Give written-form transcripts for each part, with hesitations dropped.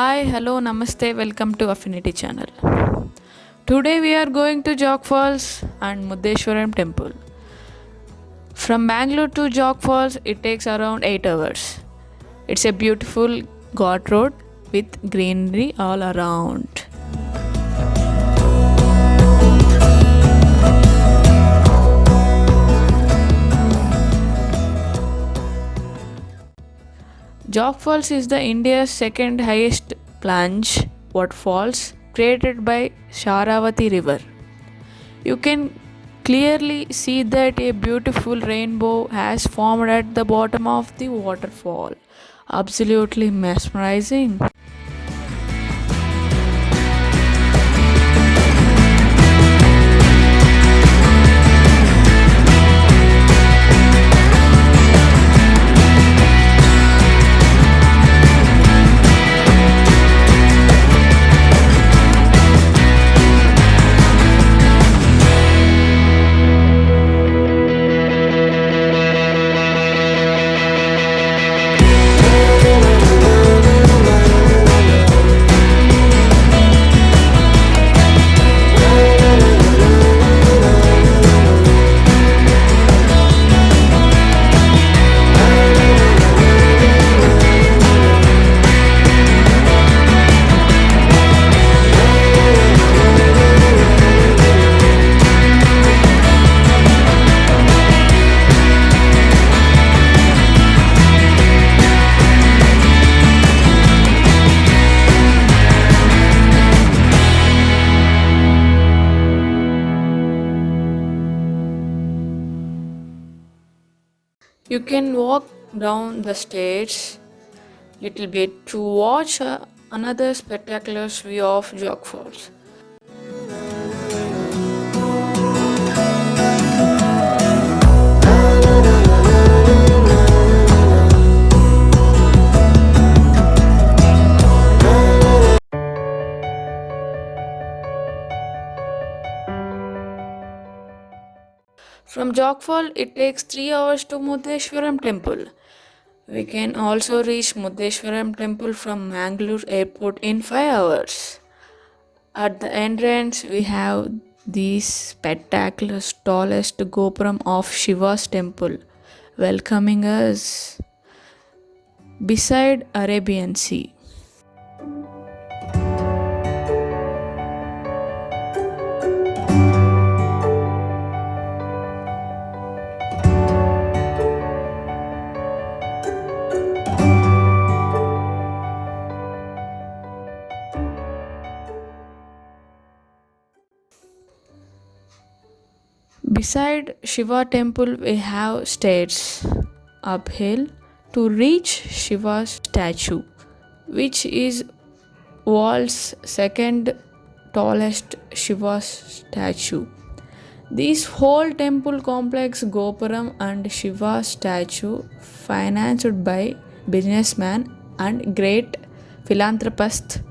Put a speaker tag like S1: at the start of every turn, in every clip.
S1: Hi, hello, namaste, welcome to Affinity channel. Today we are going to Jog Falls and Murdeshwaram temple. From Bangalore to Jog Falls it takes around 8 hours. It's a beautiful ghat road with greenery all around. Jog Falls is the India's second highest plunge waterfalls created by Sharavathi River. You can clearly see that a beautiful rainbow has formed at the bottom of the waterfall. Absolutely mesmerizing. You can walk down the stairs little bit to watch another spectacular view of Jog Falls. From Jog Fall, it takes 3 hours to Murdeshwaram temple. We can also reach Murdeshwaram temple from Mangalore airport in 5 hours. At the entrance, we have the spectacular tallest gopuram of Shiva's temple welcoming us beside Arabian Sea. Beside Shiva temple we have stairs uphill to reach Shiva's statue, which is world's second tallest Shiva statue. This whole temple complex Gopuram and Shiva statue financed by businessman and great philanthropist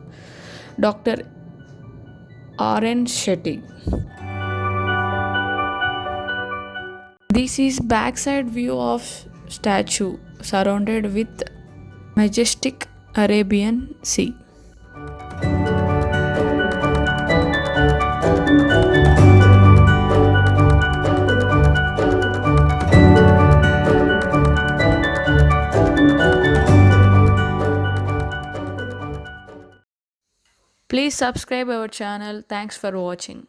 S1: Dr R N Shetty. This is backside view of statue surrounded with majestic Arabian Sea. Please subscribe our channel. Thanks for watching.